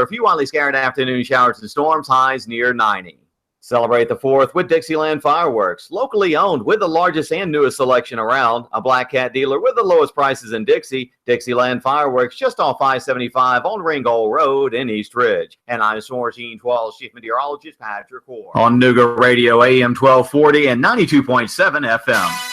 a few widely scattered afternoon showers and storms, highs near 90. Celebrate the 4th with Dixieland Fireworks, locally owned with the largest and newest selection around. A Black Cat dealer with the lowest prices in Dixie. Dixieland Fireworks, just off 575 on Ringgold Road in East Ridge. And I'm Sourcine 12 Chief Meteorologist Patrick Ward on NoogaRadio AM 1240 and 92.7 FM.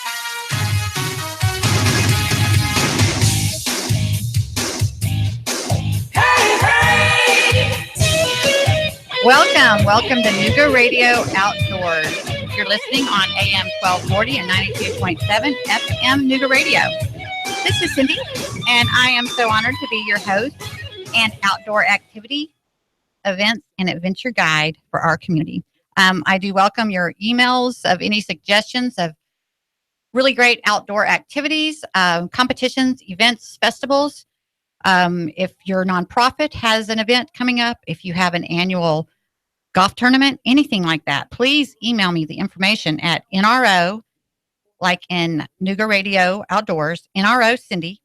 Welcome to NoogaRadio Outdoors. You're listening on AM 1240 and 92.7 FM NoogaRadio. This is Cindy, and I am so honored to be your host and outdoor activity, events, and adventure guide for our community. I do welcome your emails of any suggestions of really great outdoor activities, competitions, events, festivals. If your nonprofit has an event coming up, if you have an annual golf tournament, anything like that, please email me the information at NRO, like in NoogaRadio Outdoors, NROCindy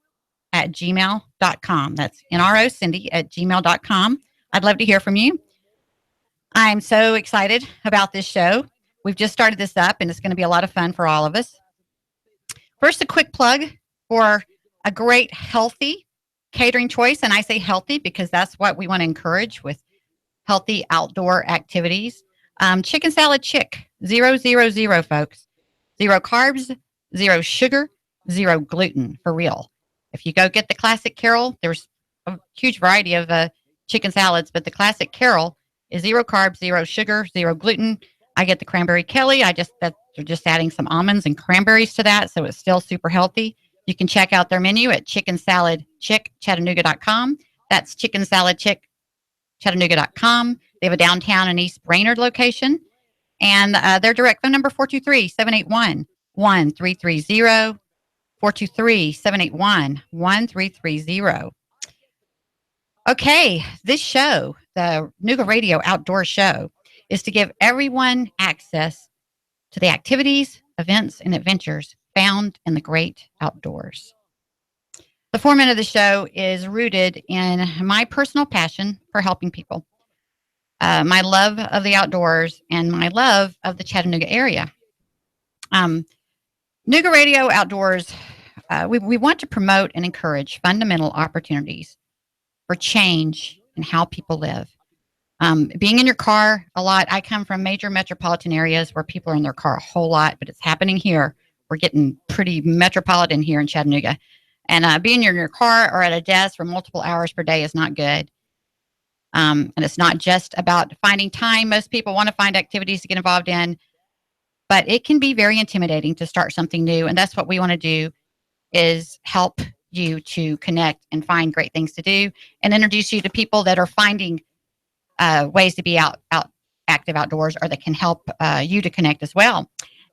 at gmail.com. That's NROCindy at gmail.com. I'd love to hear from you. I'm so excited about this show. We've just started this up, and it's going to be a lot of fun for all of us. First, a quick plug for a great, healthy catering choice. And I say healthy because that's what we want to encourage with healthy outdoor activities. Chicken Salad Chick, 000, folks. 0 carbs, 0 sugar, 0 gluten, for real. If you go get the Classic Carol, there's a huge variety of chicken salads, but the Classic Carol is 0 carbs, 0 sugar, 0 gluten. I get the Cranberry Kelly. They're just adding some almonds and cranberries to that, so it's still super healthy. You can check out their menu at chickensaladchick.chattanooga.com. That's Chicken Salad Chick, Chattanooga.com. They have a downtown and East Brainerd location. And their direct phone number, 423-781-1330. 423-781-1330. Okay, this show, the NoogaRadio Outdoor Show, is to give everyone access to the activities, events, and adventures found in the great outdoors. The format of the show is rooted in my personal passion for helping people, my love of the outdoors, and my love of the Chattanooga area. NoogaRadio Outdoors, we want to promote and encourage fundamental opportunities for change in how people live. Being in your car a lot, I come from major metropolitan areas where people are in their car a whole lot, but it's happening here. We're getting pretty metropolitan here in Chattanooga. And being in your car or at a desk for multiple hours per day is not good. And it's not just about finding time. Most people want to find activities to get involved in, but it can be very intimidating to start something new. And that's what we want to do, is help you to connect and find great things to do and introduce you to people that are finding ways to be active outdoors, or that can help you to connect as well.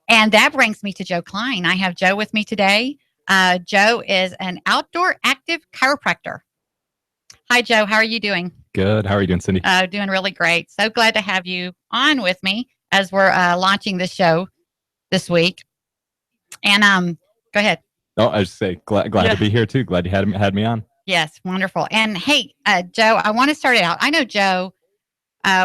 And that brings me to Joe Klein. I have Joe with me today. Joe is an outdoor active chiropractor. Hi, Joe. How are you doing? Good. How are you doing, Cindy? Doing really great. So glad to have you on with me as we're launching this show this week. And go ahead. Oh, I was just say glad to be here too. Glad you had me on. Yes, wonderful. And hey, Joe, I want to start it out. I know Joe.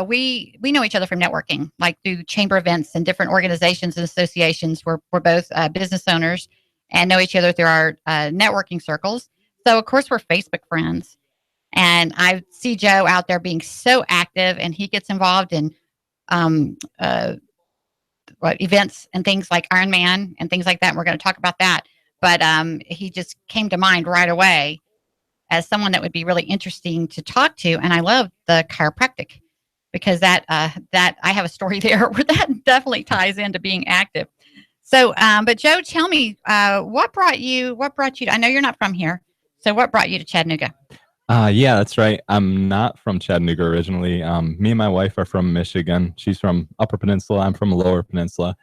We know each other from networking, like through chamber events and different organizations and associations. We're both business owners and know each other through our networking circles. So, of course, we're Facebook friends. And I see Joe out there being so active, and he gets involved in events and things like Ironman and things like that. And we're going to talk about that. But he just came to mind right away as someone that would be really interesting to talk to. And I love the chiropractic, because that I have a story there where that definitely ties into being active. So, but Joe, tell me, what brought you to, I know you're not from here. So what brought you to Chattanooga? Yeah, that's right. I'm not from Chattanooga originally. Me and my wife are from Michigan. She's from Upper Peninsula. I'm from Lower Peninsula.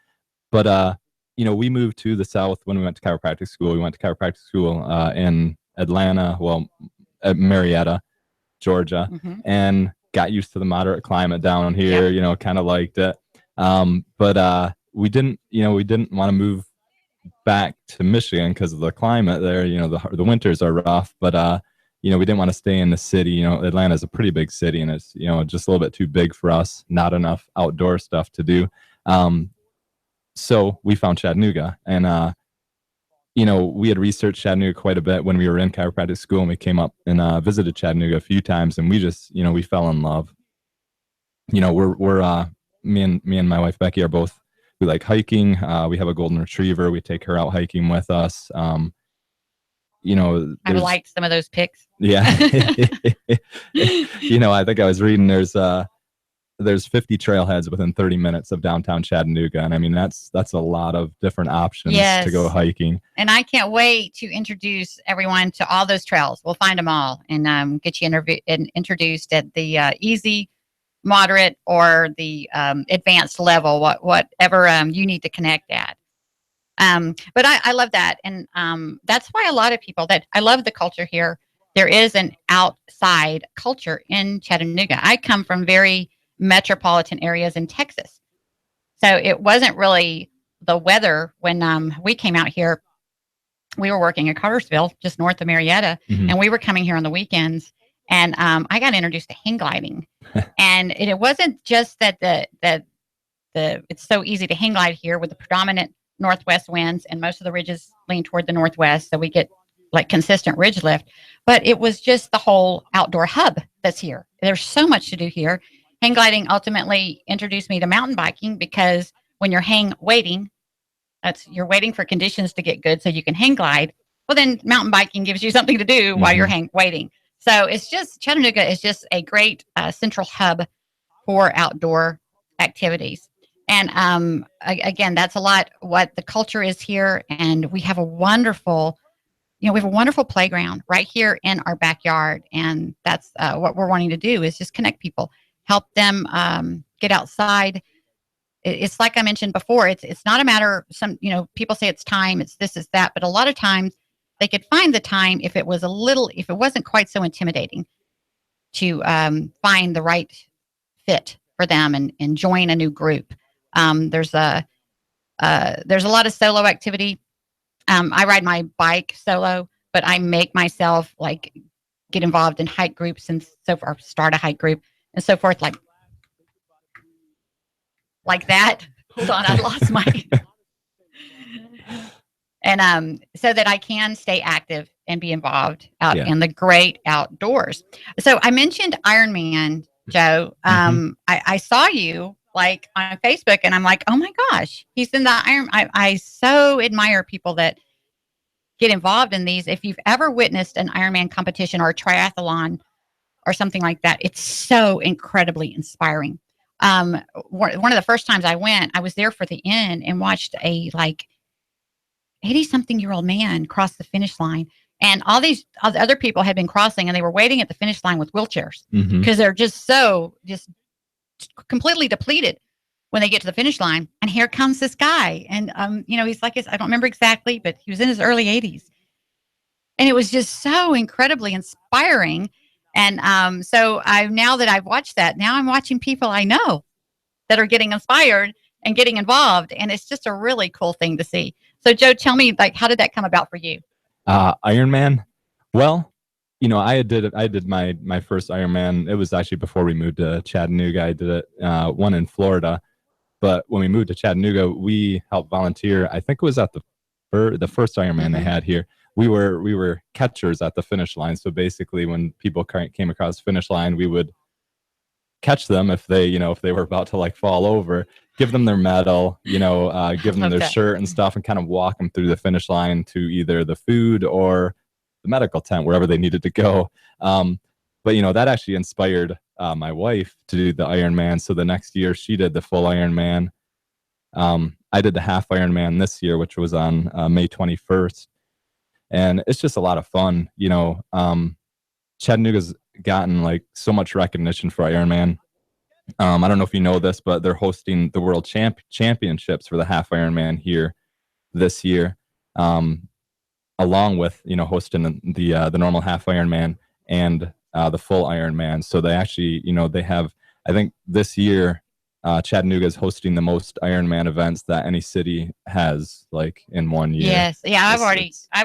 But, we moved to the South when we went to chiropractic school. We went to chiropractic school in Atlanta, at Marietta, Georgia, and got used to the moderate climate down here, kind of liked it. But we didn't want to move back to Michigan because of the climate there. The winters are rough, but we didn't want to stay in the city. Atlanta's a pretty big city, and it's, just a little bit too big for us, not enough outdoor stuff to do. So we found Chattanooga, and, we had researched Chattanooga quite a bit when we were in chiropractic school, and we came up and visited Chattanooga a few times, and we just, we fell in love. We're me and my wife Becky are both, we like hiking. We have a golden retriever. We take her out hiking with us. I liked some of those pics. Yeah. I think I was reading there's 50 trailheads within 30 minutes of downtown Chattanooga. And I mean, that's a lot of different options to go hiking. And I can't wait to introduce everyone to all those trails. We'll find them all and get you introduced at the easy, moderate, or the advanced level, whatever you need to connect at. But I love that. And that's why a lot of people I love the culture here. There is an outside culture in Chattanooga. I come from very metropolitan areas in Texas. So it wasn't really the weather when we came out here. We were working in Cartersville, just north of Marietta, and we were coming here on the weekends. And I got introduced to hang gliding. And it wasn't just that it's so easy to hang glide here with the predominant northwest winds, and most of the ridges lean toward the northwest, so we get like consistent ridge lift. But it was just the whole outdoor hub that's here. There's so much to do here. Hang gliding ultimately introduced me to mountain biking, because when you're waiting, you're waiting for conditions to get good so you can hang glide. Well, then mountain biking gives you something to do while you're waiting. So Chattanooga is just a great central hub for outdoor activities. And again, that's a lot what the culture is here. And we have a wonderful playground right here in our backyard. And that's what we're wanting to do, is just connect people, help them get outside. It's like I mentioned before, it's not a matter, people say it's time, it's this, it's that, but a lot of times they could find the time if it wasn't quite so intimidating to find the right fit for them and join a new group. There's a lot of solo activity. I ride my bike solo, but I make myself get involved in hike groups and so forth, start a hike group and so forth, like that. Hold on, I lost my. And so that I can stay active and be involved out in the great outdoors. So I mentioned Ironman, Joe. I saw you on Facebook, and I'm like, oh my gosh, he's in the Iron. I so admire people that get involved in these. If you've ever witnessed an Ironman competition or a triathlon or something like that, it's so incredibly inspiring. One of the first times I went, I was there for the end and watched a 80-something-year-old man cross the finish line. And all the other people had been crossing, and they were waiting at the finish line with wheelchairs because they're just completely depleted when they get to the finish line. And here comes this guy. And, he's I don't remember exactly, but he was in his early 80s. And it was just so incredibly inspiring. And so now that I've watched that, now I'm watching people I know that are getting inspired and getting involved. And it's just a really cool thing to see. So, Joe, tell me, how did that come about for you? Ironman. Well, I did my first Ironman. It was actually before we moved to Chattanooga. I did it one in Florida, but when we moved to Chattanooga, we helped volunteer. I think it was at the first Ironman they had here. We were catchers at the finish line. So basically, when people came across the finish line, we would catch them if they were about to fall over, give them their medal, give them their shirt and stuff, and kind of walk them through the finish line to either the food or the medical tent, wherever they needed to go. But that actually inspired my wife to do the Ironman. So the next year she did the full Ironman. I did the half Ironman this year, which was on May 21st. And it's just a lot of fun. Chattanooga's gotten so much recognition for Ironman. I don't know if you know this, but they're hosting the World Championships for the half Ironman here this year, along with hosting the normal half Ironman and the full Ironman. So they actually they have, I think this year Chattanooga is hosting the most Ironman events that any city has, like, in one year. Yes, yeah, I've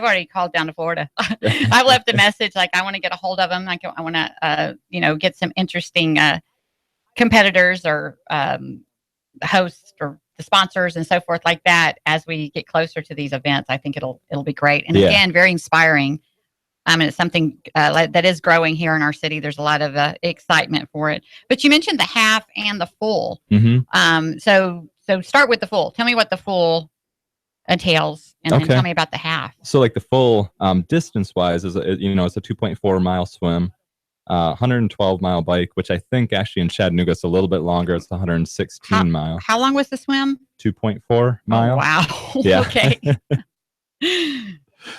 already called down to Florida. I've left a message like I want to get a hold of them. I want to get some interesting competitors or hosts or the sponsors and so forth like that as we get closer to these events. I think it'll be great, and again, very inspiring. And it's something that is growing here in our city. There's a lot of excitement for it. But you mentioned the half and the full. So start with the full. Tell me what the full entails, and then tell me about the half. So like the full, distance-wise, it's a 2.4 mile swim, 112 mile bike, which I think actually in Chattanooga it's a little bit longer. It's 116 mile. How long was the swim? 2.4 miles. Oh, wow. Yeah. Okay.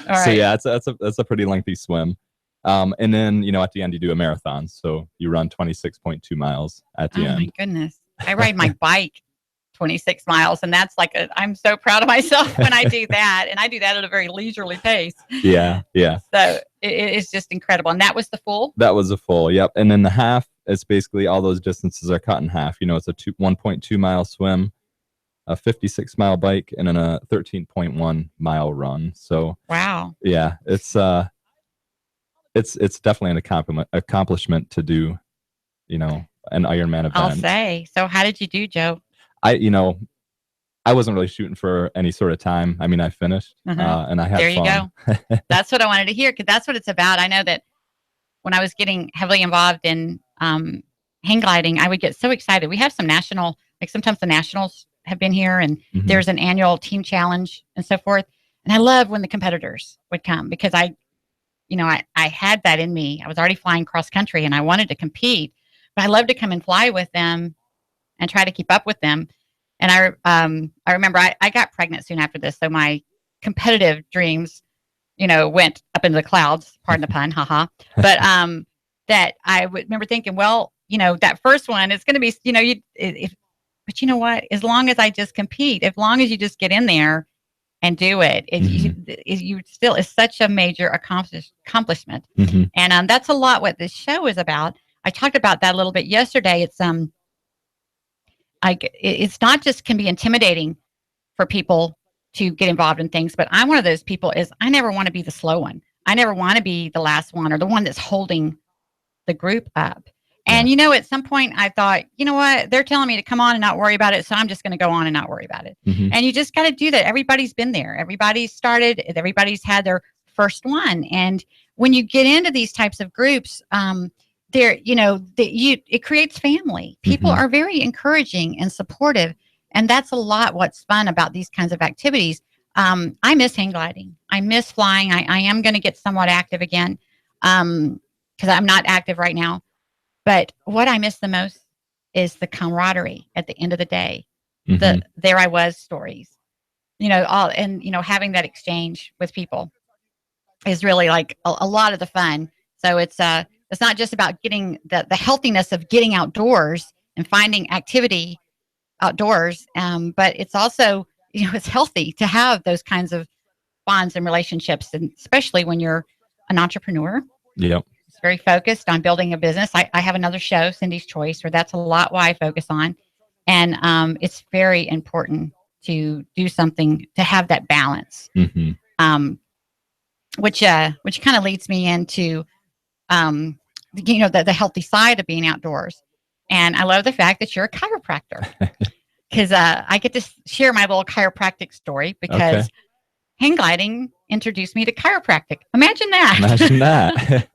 All right. So yeah, that's a pretty lengthy swim. And then, at the end you do a marathon. So you run 26.2 miles at the end. Oh my goodness. I ride my bike 26 miles, and that's like I'm so proud of myself when I do that, and I do that at a very leisurely pace. Yeah. So it's just incredible. And that was the full? That was a full, yep. And then the half is basically all those distances are cut in half. It's a 1.2 mile swim, a 56 mile bike, and then a 13.1 mile run. So wow. Yeah, it's definitely an accomplishment to do, an Ironman event. I'll say. So how did you do, Joe? I wasn't really shooting for any sort of time. I mean, I finished and I had fun. There you go. That's what I wanted to hear, because that's what it's about. I know that when I was getting heavily involved in hang gliding, I would get so excited. We have some sometimes the nationals have been here, and there's an annual team challenge and so forth. And I love when the competitors would come, because I had that in me. I was already flying cross country and I wanted to compete, but I love to come and fly with them and try to keep up with them. And I remember I got pregnant soon after this. So my competitive dreams, went up into the clouds, pardon the pun, haha. But that I would remember thinking, well, that first one is going to be, but you know what? As long as I just compete, as long as you just get in there and do it, you still is such a major accomplishment. And that's a lot what this show is about. I talked about that a little bit yesterday. It's not just can be intimidating for people to get involved in things, but I'm one of those people I never want to be the slow one. I never want to be the last one or the one that's holding the group up. And, at some point I thought, you know what, they're telling me to come on and not worry about it. So I'm just going to go on and not worry about it. And you just got to do that. Everybody's been there. Everybody's started. Everybody's had their first one. And when you get into these types of groups, it creates family. People are very encouraging and supportive. And that's a lot what's fun about these kinds of activities. I miss hang gliding. I miss flying. I am going to get somewhat active again because I'm not active right now. But what I miss the most is the camaraderie at the end of the day. The there I was stories, having that exchange with people is really like a lot of the fun. So it's not just about getting the healthiness of getting outdoors and finding activity outdoors, but it's also, it's healthy to have those kinds of bonds and relationships, and especially when you're an entrepreneur. Yep. It's very focused on building a business. I have another show, Cindy's Choice, where that's a lot what I focus on. And it's very important to do something to have that balance, which kind of leads me into, the healthy side of being outdoors. And I love the fact that you're a chiropractor, because I get to share my little chiropractic story, because hang gliding introduced me to chiropractic. Imagine that.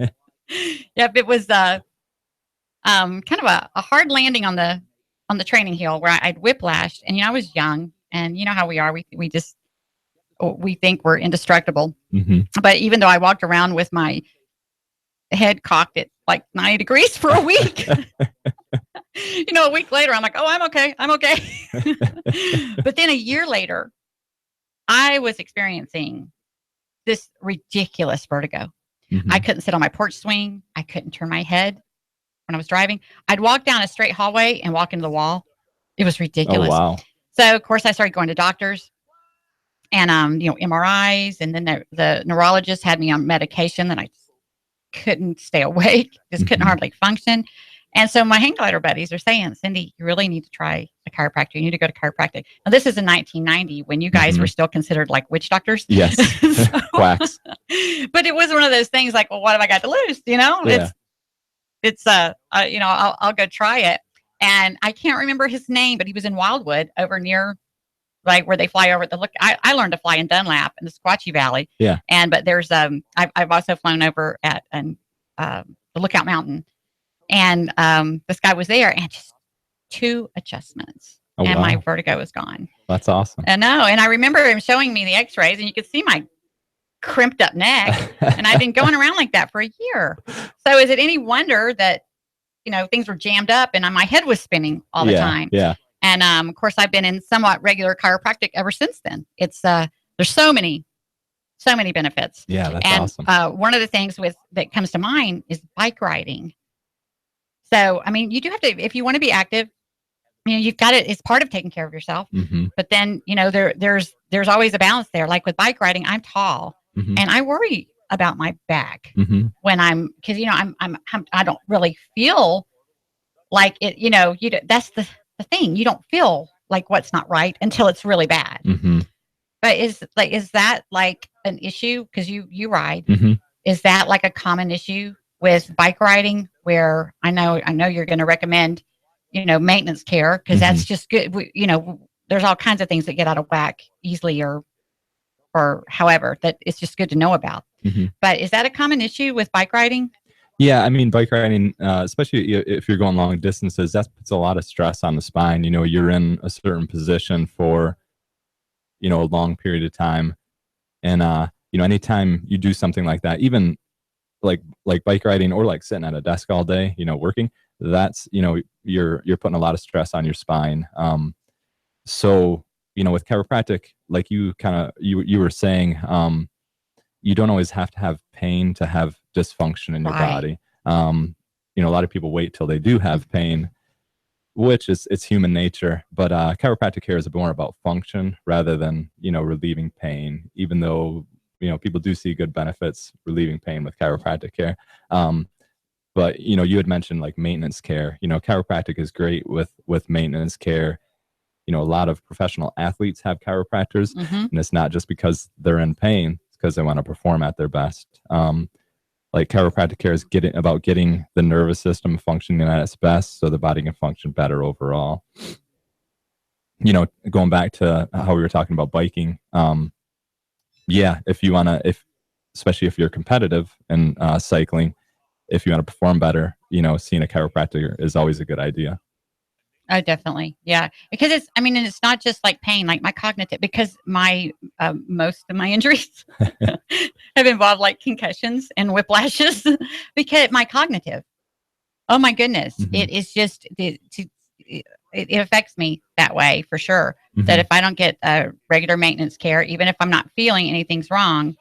Yep. It was kind of a hard landing on the training hill where I'd whiplashed, and, I was young, and you know how we are. We think we're indestructible. But even though I walked around with my head cocked at like 90 degrees for a week, a week later, I'm like, oh, I'm okay. But then a year later, I was experiencing this ridiculous vertigo. I couldn't sit on my porch swing. I couldn't turn my head when I was driving. I'd walk down a straight hallway and walk into the wall. It was ridiculous. Oh, wow. So of course I started going to doctors and, MRIs. And then the neurologist had me on medication that I couldn't stay awake, just couldn't hardly function. And so my hang glider buddies are saying, Cindy, you really need to try a chiropractor. You need to go to chiropractic. Now, this is in 1990 when you guys were still considered like witch doctors. Yes. Quacks. But it was one of those things like, well, what have I got to lose? You know, Yeah. I'll go try it. And I can't remember his name, but he was in Wildwood over near like where they fly over the look. I learned to fly in Dunlap in the Squatchy Valley. Yeah. But there's I've also flown over at the Lookout Mountain, and this guy was there, and just 2 adjustments, and my vertigo was gone. That's awesome. I know, and I remember him showing me the X-rays, and you could see my crimped up neck, and I've been going around like that for a year. So is it any wonder that things were jammed up and my head was spinning all the time? Yeah. And of course, I've been in somewhat regular chiropractic ever since then. It's there's so many benefits. Yeah, that's awesome. One of the things that comes to mind is bike riding. So, I mean, you do have to, if you want to be active, you've got it. It's part of taking care of yourself. Mm-hmm. But then, there's always a balance there. Like with bike riding, I'm tall, and I worry about my back when because I don't really feel like it. That's the thing. You don't feel like what's not right until it's really bad. But is that like an issue? Because you ride. Is that like a common issue with bike riding? Where I know you're going to recommend, maintenance care, because that's just good. There's all kinds of things that get out of whack easily or however, that it's just good to know about. But is that a common issue with bike riding? Yeah, I mean, bike riding, especially if you're going long distances, that puts a lot of stress on the spine. You're in a certain position for, a long period of time. And, anytime you do something like that, even like bike riding or like sitting at a desk all day, working, that's, you're putting a lot of stress on your spine. So, with chiropractic, like you were saying, you don't always have to have pain to have dysfunction in your body. A lot of people wait till they do have pain, which it's human nature. But chiropractic care is more about function rather than, relieving pain, even though, people do see good benefits relieving pain with chiropractic care. But, you had mentioned like maintenance care. Chiropractic is great with maintenance care. A lot of professional athletes have chiropractors, and it's not just because they're in pain. It's because they want to perform at their best. Like chiropractic care is about getting the nervous system functioning at its best so the body can function better overall. Going back to how we were talking about biking, if you want to, especially if you're competitive in cycling, if you want to perform better, seeing a chiropractor is always a good idea. Oh, definitely. Yeah. Because and it's not just like pain, like my cognitive, because my, most of my injuries have involved like concussions and whiplashes because my cognitive, oh my goodness, it is just, it affects me that way for sure. That if I don't get regular maintenance care, even if I'm not feeling anything's wrong,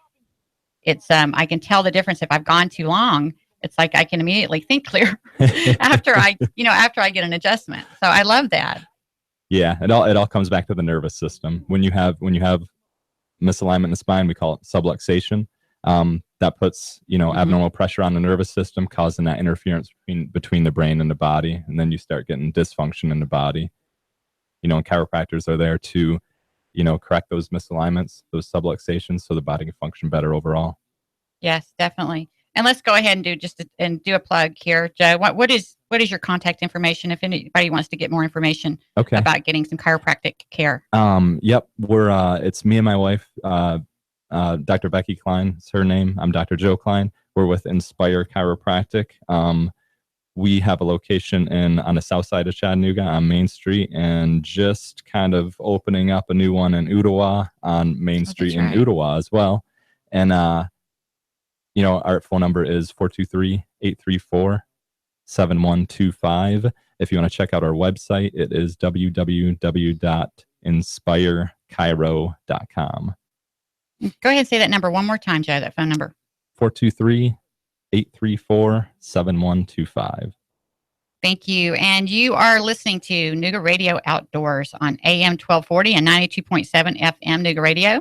it's, I can tell the difference if I've gone too long. It's like I can immediately think clear after I get an adjustment. So I love that. Yeah, it all comes back to the nervous system. When you have misalignment in the spine, we call it subluxation. That puts abnormal pressure on the nervous system, causing that interference between the brain and the body, and then you start getting dysfunction in the body. And chiropractors are there to correct those misalignments, those subluxations, so the body can function better overall. Yes, definitely. And let's go ahead and do a plug here, Joe. What is your contact information if anybody wants to get more information about getting some chiropractic care? Yep, it's me and my wife, Dr. Becky Klein is her name. I'm Dr. Joe Klein. We're with Inspire Chiropractic. We have a location on the south side of Chattanooga on Main Street, and just kind of opening up a new one in Ottawa on Main Street in Ottawa as well. And our phone number is 423-834-7125. If you want to check out our website, it is www.inspirechiro.com. Go ahead and say that number one more time, Joe, that phone number. 423-834-7125. Thank you. And you are listening to NoogaRadio Outdoors on AM 1240 and 92.7 FM NoogaRadio.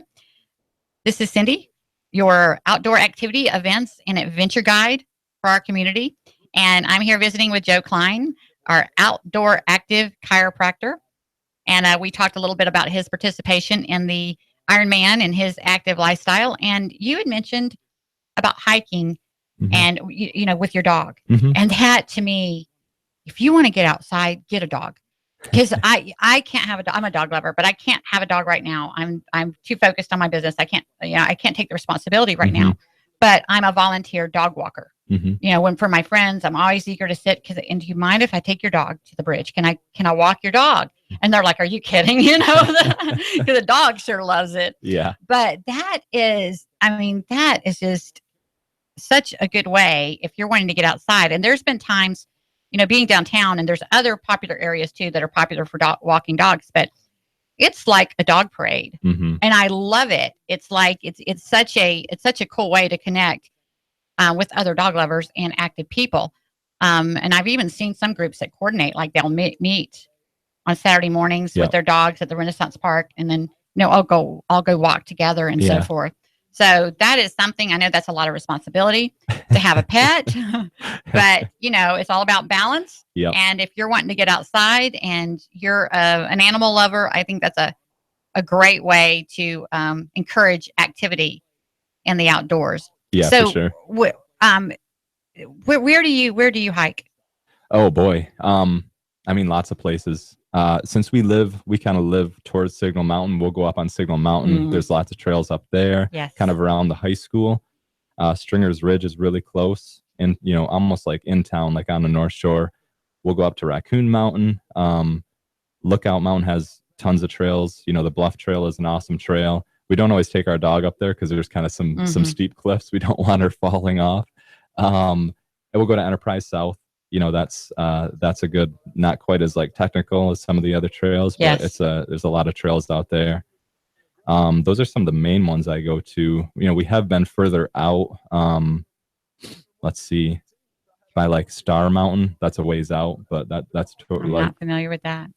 This is Cindy, your outdoor activity, events, and adventure guide for our community. And I'm here visiting with Joe Klein, our outdoor active chiropractor. And we talked a little bit about his participation in the Ironman and his active lifestyle. And you had mentioned about hiking and, with your dog. And that, to me, if you want to get outside, get a dog. Because I can't have a dog. I'm a dog lover, but I can't have a dog right now. I'm too focused on my business. I can't take the responsibility right now. But I'm a volunteer dog walker. When for my friends, I'm always eager to sit. And do you mind if I take your dog to the bridge? Can I walk your dog? And they're like, "Are you kidding?" The dog sure loves it. Yeah. But that is just such a good way if you're wanting to get outside. And there's been times, being downtown, and there's other popular areas too that are popular for walking dogs, but it's like a dog parade, and I love it. It's like it's such a cool way to connect with other dog lovers and active people. And I've even seen some groups that coordinate, like they'll meet on Saturday mornings with their dogs at the Renaissance Park, and then I'll go walk together and so forth. So that is something, I know that's a lot of responsibility to have a pet, but it's all about balance. And if you're wanting to get outside and you're an animal lover, I think that's a great way to encourage activity in the outdoors. Yeah, so, for sure. Where do you hike? Oh boy. Lots of places. Since we kind of live towards Signal Mountain, we'll go up on Signal Mountain. There's lots of trails up there, kind of around the high school. Stringer's Ridge is really close, and almost like in town, like on the North Shore. We'll go up to Raccoon Mountain. Lookout Mountain has tons of trails. The Bluff Trail is an awesome trail. We don't always take our dog up there because there's kind of some steep cliffs. We don't want her falling off. And we'll go to Enterprise South. That's a good, not quite as like technical as some of the other trails, but there's a lot of trails out there. Those are some of the main ones I go to. We have been further out. Let's see, by like Star Mountain. That's a ways out, but that's totally. I'm not familiar with that.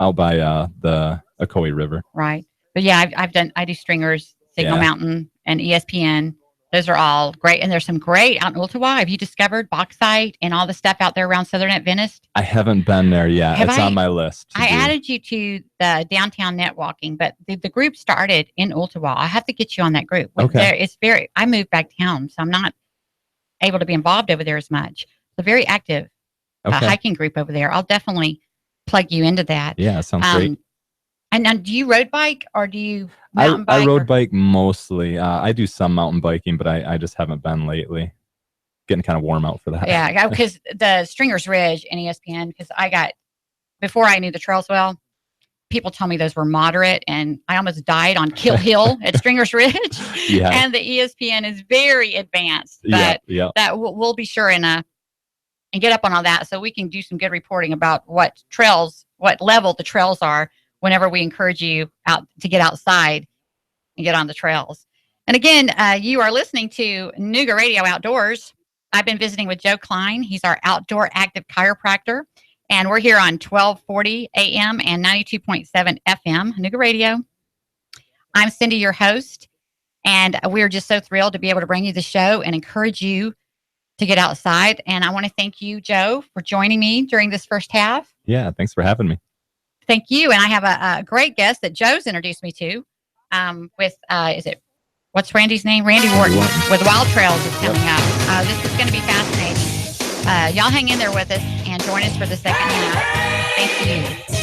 Out by the Ocoee River. Right, but yeah, I do Stringers, Signal Mountain, and ESPN. Those are all great. And there's some great out in Ooltewah. Have you discovered bauxite and all the stuff out there around Southern Adventist? I haven't been there yet. It's on my list. I added you to the downtown net walking, but the group started in Ooltewah. I have to get you on that group. Okay. I moved back down, so I'm not able to be involved over there as much. It's a very active hiking group over there. I'll definitely plug you into that. Yeah, sounds great. And do you road bike or do you mountain bike? I road bike mostly. I do some mountain biking, but I just haven't been lately. Getting kind of warm out for that. Yeah, because the Stringer's Ridge and ESPN, because before I knew the trails well, people told me those were moderate, and I almost died on Kill Hill at Stringer's Ridge. And the ESPN is very advanced. But that we'll be sure and get up on all that so we can do some good reporting about what level the trails are whenever we encourage you to get outside and get on the trails. And again, you are listening to NoogaRadio Outdoors. I've been visiting with Joe Klein. He's our outdoor active chiropractor. And we're here on 1240 AM and 92.7 FM, NoogaRadio. I'm Cindy, your host. And we're just so thrilled to be able to bring you the show and encourage you to get outside. And I want to thank you, Joe, for joining me during this first half. Yeah, thanks for having me. Thank you. And I have a great guest that Joe's introduced me to what's Randy's name? Randy Wharton with Wild Trails is coming up. This is going to be fascinating. Y'all hang in there with us and join us for the second half. Thank you.